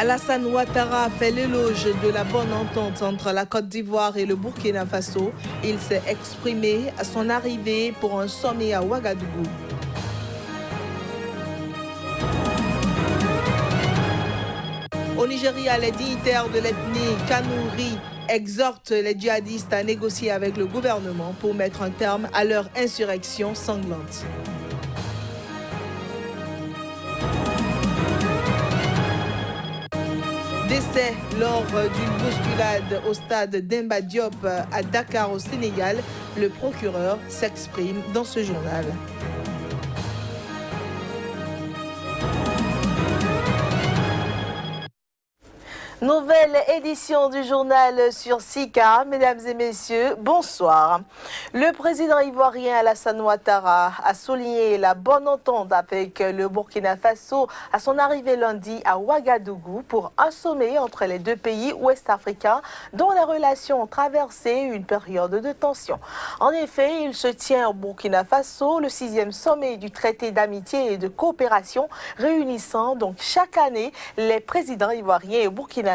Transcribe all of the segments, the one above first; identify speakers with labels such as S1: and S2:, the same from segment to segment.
S1: Alassane Ouattara fait l'éloge de la bonne entente entre la Côte d'Ivoire et le Burkina Faso. Il s'est exprimé à son arrivée pour un sommet à Ouagadougou. Au Nigeria, les dignitaires de l'ethnie Kanouri exhortent les djihadistes à négocier avec le gouvernement pour mettre un terme à leur insurrection sanglante. Décès lors d'une bousculade au stade Demba Diop à Dakar au Sénégal. Le procureur s'exprime dans ce journal. Nouvelle édition du journal sur Sika. Mesdames et messieurs, bonsoir. Le président ivoirien Alassane Ouattara a souligné la bonne entente avec le Burkina Faso à son arrivée lundi à Ouagadougou pour un sommet entre les deux pays ouest-africains dont les relations ont traversé une période de tension. En effet, il se tient au Burkina Faso le 6e sommet du traité d'amitié et de coopération réunissant donc chaque année les présidents ivoiriens et burkinabés.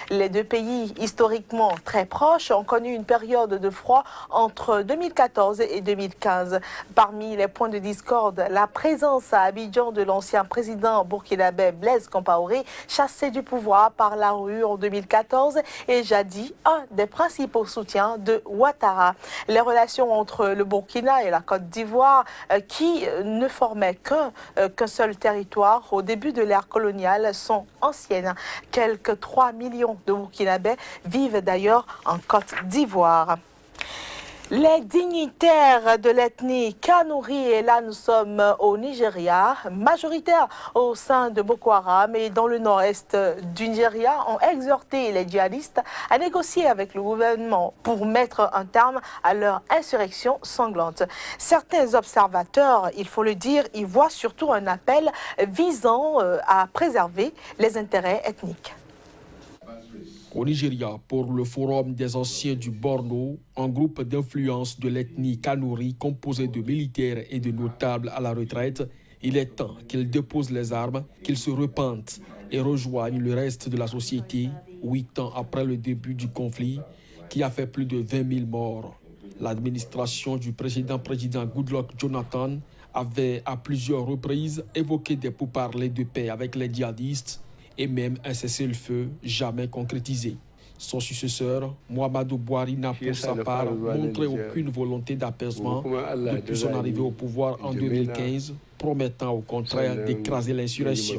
S1: Les deux pays, historiquement très proches, ont connu une période de froid entre 2014 et 2015. Parmi les points de discorde, la présence à Abidjan de l'ancien président burkinabé Blaise Compaoré, chassé du pouvoir par la rue en 2014, et jadis un des principaux soutiens de Ouattara. Les relations entre le Burkina et la Côte d'Ivoire, qui ne formaient qu'un seul territoire au début de l'ère coloniale, sont anciennes. Quelques 3 millions de Burkinabés vivent d'ailleurs en Côte d'Ivoire. Les dignitaires de l'ethnie Kanouri, et là nous sommes au Nigeria, majoritaires au sein de Boko Haram et dans le nord-est du Nigeria, ont exhorté les djihadistes à négocier avec le gouvernement pour mettre un terme à leur insurrection sanglante. Certains observateurs, il faut le dire, y voient surtout un appel visant à préserver les intérêts ethniques.
S2: Au Nigeria, pour le Forum des anciens du Borno, un groupe d'influence de l'ethnie Kanouri composé de militaires et de notables à la retraite, il est temps qu'ils déposent les armes, qu'ils se repentent et rejoignent le reste de la société 8 ans après le début du conflit qui a fait plus de 20 000 morts. L'administration du président Goodluck Jonathan avait à plusieurs reprises évoqué des pourparlers de paix avec les djihadistes et même un cessez-le-feu jamais concrétisé. Son successeur, Muhammadu Buhari, n'a pour sa part montré aucune volonté d'apaisement depuis son arrivée au pouvoir en 2015, promettant au contraire d'écraser l'insurrection.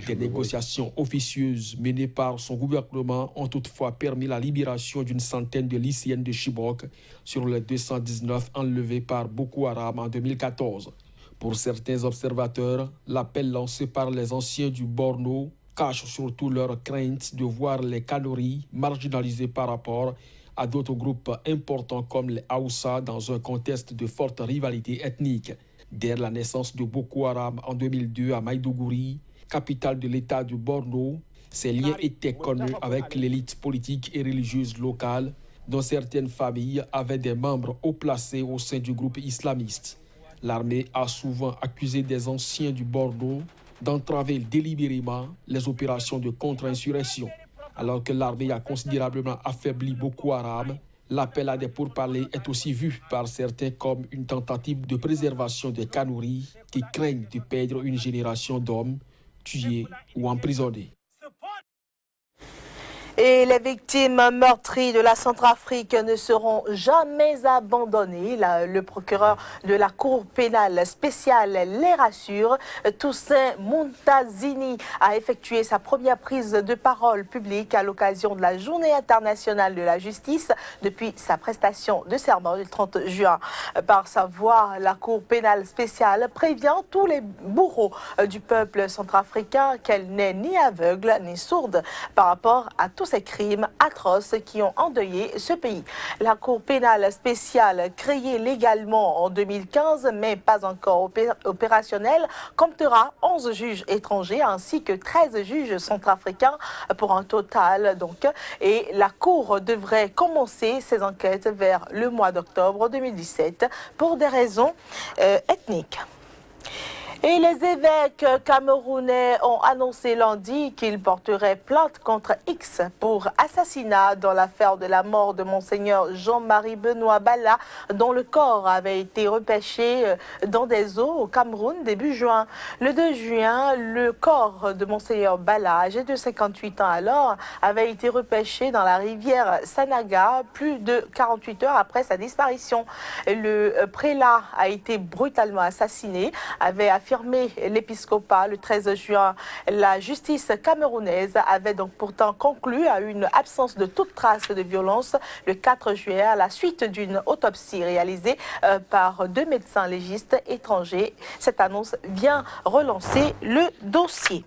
S2: Des négociations officieuses menées par son gouvernement ont toutefois permis la libération d'une centaine de lycéennes de Chibok sur les 219 enlevées par Boko Haram en 2014. Pour certains observateurs, l'appel lancé par les anciens du Borno cache surtout leur crainte de voir les Kanouri marginalisés par rapport à d'autres groupes importants comme les Haoussa dans un contexte de forte rivalité ethnique. Dès la naissance de Boko Haram en 2002 à Maïdougouri, capitale de l'État du Borno, ces liens étaient connus avec l'élite politique et religieuse locale, dont certaines familles avaient des membres haut placés au sein du groupe islamiste. L'armée a souvent accusé des anciens du Borno d'entraver délibérément les opérations de contre-insurrection. Alors que l'armée a considérablement affaibli Boko Haram, l'appel à des pourparlers est aussi vu par certains comme une tentative de préservation des Kanouri qui craignent de perdre une génération d'hommes tués ou emprisonnés.
S1: Et les victimes meurtries de la Centrafrique ne seront jamais abandonnées. Le procureur de la Cour pénale spéciale les rassure. Toussaint Montazini a effectué sa première prise de parole publique à l'occasion de la Journée internationale de la justice depuis sa prestation de serment le 30 juin. Par sa voix, la Cour pénale spéciale prévient tous les bourreaux du peuple centrafricain qu'elle n'est ni aveugle ni sourde par rapport à tous ces crimes atroces qui ont endeuillé ce pays. La Cour pénale spéciale, créée légalement en 2015 mais pas encore opérationnelle, comptera 11 juges étrangers ainsi que 13 juges centrafricains pour un total donc. Et la Cour devrait commencer ses enquêtes vers le mois d'octobre 2017 pour des raisons ethniques. Et les évêques camerounais ont annoncé lundi qu'ils porteraient plainte contre X pour assassinat dans l'affaire de la mort de Monseigneur Jean-Marie Benoît Bala, dont le corps avait été repêché dans des eaux au Cameroun début juin. Le 2 juin, le corps de Monseigneur Bala, âgé de 58 ans alors, avait été repêché dans la rivière Sanaga plus de 48 heures après sa disparition. Le prélat a été brutalement assassiné, avait affirmé l'épiscopat le 13 juin. La justice camerounaise avait donc pourtant conclu à une absence de toute trace de violence le 4 juillet à la suite d'une autopsie réalisée par 2 médecins légistes étrangers. Cette annonce vient relancer le dossier.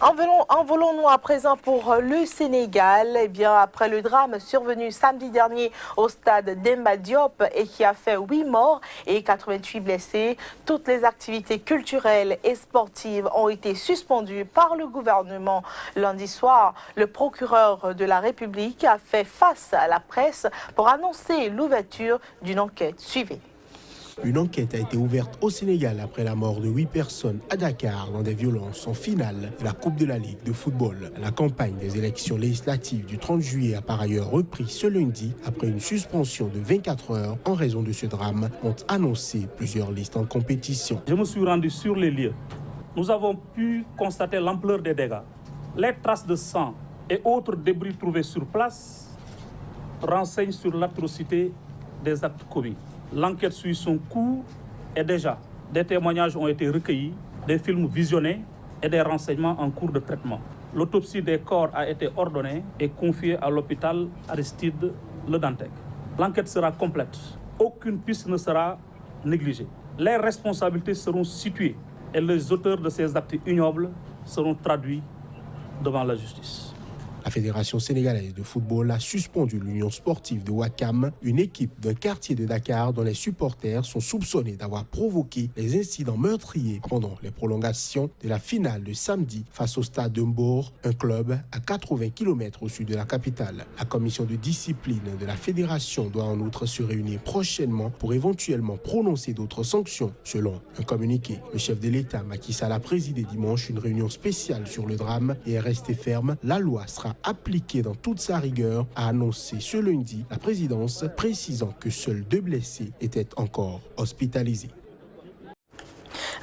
S1: Envolons-nous à présent pour le Sénégal. Eh bien, après le drame survenu samedi dernier au stade Demba Diop et qui a fait 8 morts et 88 blessés, toutes les activités culturelles et sportives ont été suspendues par le gouvernement. Lundi soir, le procureur de la République a fait face à la presse pour annoncer l'ouverture d'une enquête. Suivez.
S3: Une enquête a été ouverte au Sénégal après la mort de 8 personnes à Dakar dans des violences en finale de la Coupe de la Ligue de football. La campagne des élections législatives du 30 juillet a par ailleurs repris ce lundi après une suspension de 24 heures en raison de ce drame, ont annoncé plusieurs listes en compétition.
S4: Je me suis rendu sur les lieux. Nous avons pu constater l'ampleur des dégâts. Les traces de sang et autres débris trouvés sur place renseignent sur l'atrocité des actes commis. L'enquête suit son cours et déjà des témoignages ont été recueillis, des films visionnés et des renseignements en cours de traitement. L'autopsie des corps a été ordonnée et confiée à l'hôpital Aristide Le Dantec. L'enquête sera complète. Aucune piste ne sera négligée. Les responsabilités seront situées et les auteurs de ces actes ignobles seront traduits devant la justice.
S3: La Fédération sénégalaise de football a suspendu l'Union sportive de Ouakam, une équipe d'un quartier de Dakar dont les supporters sont soupçonnés d'avoir provoqué les incidents meurtriers pendant les prolongations de la finale de samedi face au stade de Mbor, un club à 80 km au sud de la capitale. La commission de discipline de la fédération doit en outre se réunir prochainement pour éventuellement prononcer d'autres sanctions. Selon un communiqué, le chef de l'État, Macky Sall, a présidé dimanche une réunion spéciale sur le drame et est resté ferme. La loi sera appliquée dans toute sa rigueur, a annoncé ce lundi la présidence, précisant que seuls 2 blessés étaient encore hospitalisés.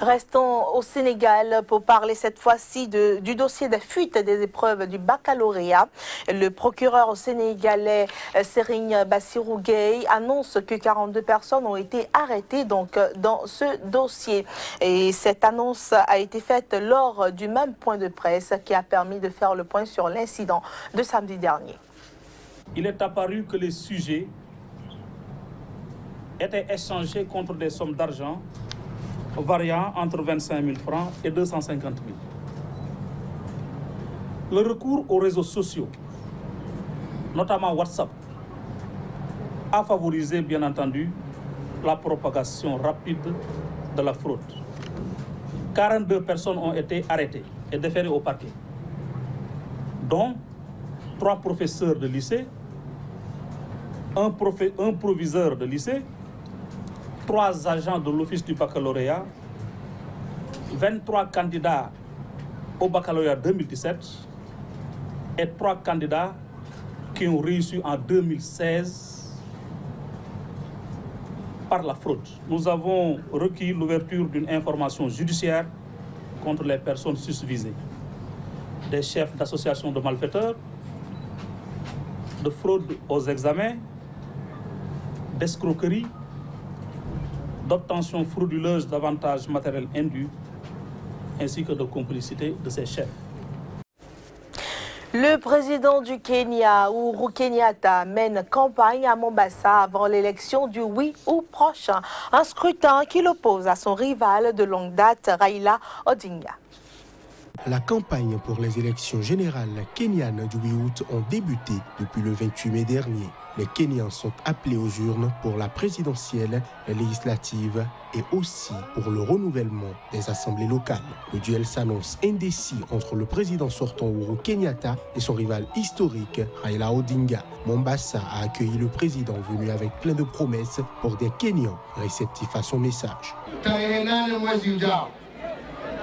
S1: Restons au Sénégal pour parler cette fois-ci du dossier de fuite des épreuves du baccalauréat. Le procureur sénégalais Serigne Bassirou Gueye annonce que 42 personnes ont été arrêtées donc dans ce dossier. Et cette annonce a été faite lors du même point de presse qui a permis de faire le point sur l'incident de samedi dernier.
S4: Il est apparu que les sujets étaient échangés contre des sommes d'argent variant entre 25 000 francs et 250 000. Le recours aux réseaux sociaux, notamment WhatsApp, a favorisé bien entendu la propagation rapide de la fraude. 42 personnes ont été arrêtées et déférées au parquet, dont 3 professeurs de lycée, un proviseur de lycée, 3 agents de l'Office du baccalauréat, 23 candidats au baccalauréat 2017 et 3 candidats qui ont réussi en 2016 par la fraude. Nous avons requis l'ouverture d'une information judiciaire contre les personnes susvisées, des chefs d'associations de malfaiteurs, de fraude aux examens, d'escroquerie, d'obtention frauduleuse d'avantages matériels indus, ainsi que de complicité de ses chefs.
S1: Le président du Kenya, Uhuru Kenyatta, mène campagne à Mombasa avant l'élection du 8 août prochain, un scrutin qui l'oppose à son rival de longue date, Raila Odinga.
S3: La campagne pour les élections générales kenyanes du 8 août ont débuté depuis le 28 mai dernier. Les Kenyans sont appelés aux urnes pour la présidentielle, la législative et aussi pour le renouvellement des assemblées locales. Le duel s'annonce indécis entre le président sortant Uhuru Kenyatta et son rival historique Raila Odinga. Mombasa a accueilli le président venu avec plein de promesses pour des Kenyans réceptifs à son message.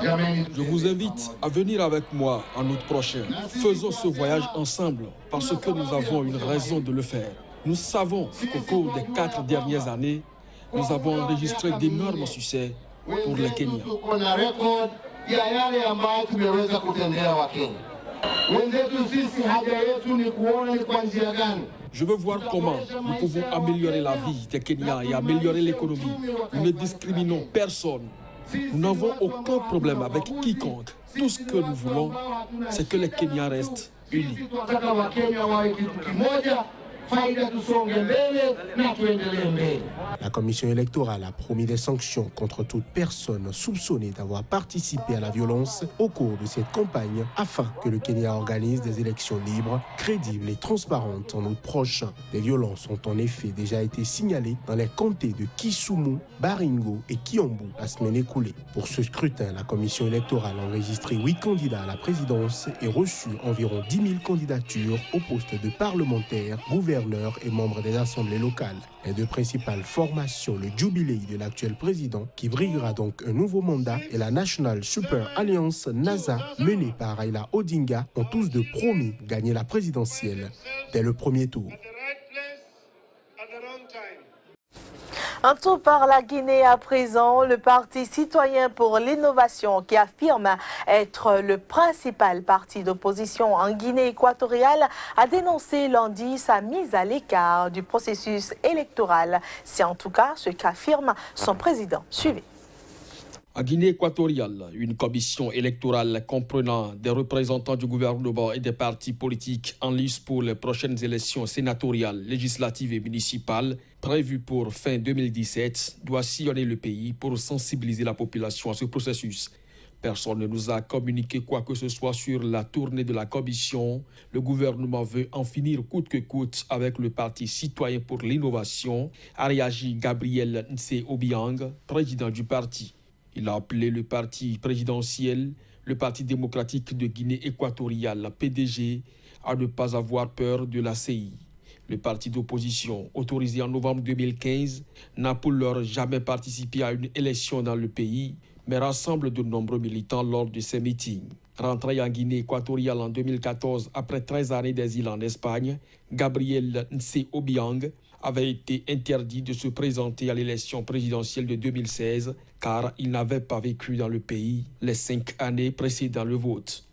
S2: Je vous invite à venir avec moi en août prochain. Faisons ce voyage ensemble parce que nous avons une raison de le faire. Nous savons qu'au cours des 4 dernières années, nous avons enregistré d'énormes succès pour les Kenyans. Je veux voir comment nous pouvons améliorer la vie des Kenyans et améliorer l'économie. Nous ne discriminons personne. Nous n'avons aucun problème avec quiconque. Tout ce que nous voulons, c'est que les Kenyans restent unis.
S3: La commission électorale a promis des sanctions contre toute personne soupçonnée d'avoir participé à la violence au cours de cette campagne afin que le Kenya organise des élections libres, crédibles et transparentes en août prochain. Des violences ont en effet déjà été signalées dans les comtés de Kisumu, Baringo et Kiambu la semaine écoulée. Pour ce scrutin, la commission électorale a enregistré 8 candidats à la présidence et reçu environ 10 000 candidatures au poste de parlementaire, gouverneur et membres des assemblées locales. Les deux principales formations, le Jubilee de l'actuel président, qui briguera donc un nouveau mandat, et la National Super Alliance NASA, menée par Raila Odinga, ont tous deux promis gagner la présidentielle dès le premier tour.
S1: Un tour par la Guinée à présent, le Parti citoyen pour l'innovation qui affirme être le principal parti d'opposition en Guinée équatoriale a dénoncé lundi sa mise à l'écart du processus électoral. C'est en tout cas ce qu'affirme son président. Suivez.
S2: En Guinée équatoriale, une commission électorale comprenant des représentants du gouvernement et des partis politiques en lice pour les prochaines élections sénatoriales, législatives et municipales prévues pour fin 2017 doit sillonner le pays pour sensibiliser la population à ce processus. Personne ne nous a communiqué quoi que ce soit sur la tournée de la commission. Le gouvernement veut en finir coûte que coûte avec le Parti citoyen pour l'innovation, a réagi Gabriel Nse-Obiang, président du parti. Il a appelé le parti présidentiel, le Parti démocratique de Guinée équatoriale, PDG, à ne pas avoir peur de la CI. Le parti d'opposition, autorisé en novembre 2015, n'a pour l'heure jamais participé à une élection dans le pays, mais rassemble de nombreux militants lors de ses meetings. Rentré en Guinée équatoriale en 2014 après 13 années d'exil en Espagne, Gabriel Nse-Obiang avait été interdit de se présenter à l'élection présidentielle de 2016 car il n'avait pas vécu dans le pays les 5 années précédant le vote.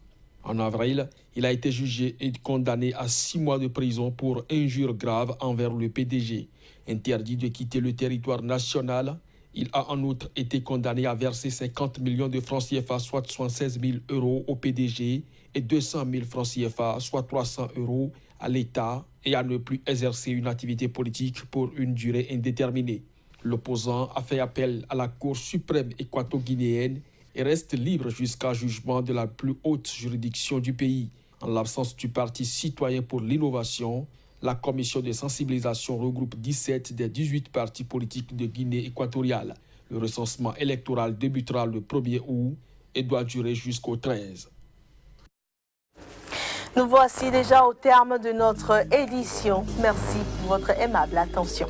S2: En avril, il a été jugé et condamné à 6 mois de prison pour injures graves envers le PDG. Interdit de quitter le territoire national, il a en outre été condamné à verser 50 millions de francs CFA, soit 76 000 € au PDG, et 200 000 francs CFA, soit 300 € à l'État, et à ne plus exercer une activité politique pour une durée indéterminée. L'opposant a fait appel à la Cour suprême équato-guinéenne et reste libre jusqu'à jugement de la plus haute juridiction du pays. En l'absence du Parti citoyen pour l'innovation, la commission de sensibilisation regroupe 17 des 18 partis politiques de Guinée équatoriale. Le recensement électoral débutera le 1er août et doit durer jusqu'au 13.
S1: Nous voici déjà au terme de notre édition. Merci pour votre aimable attention.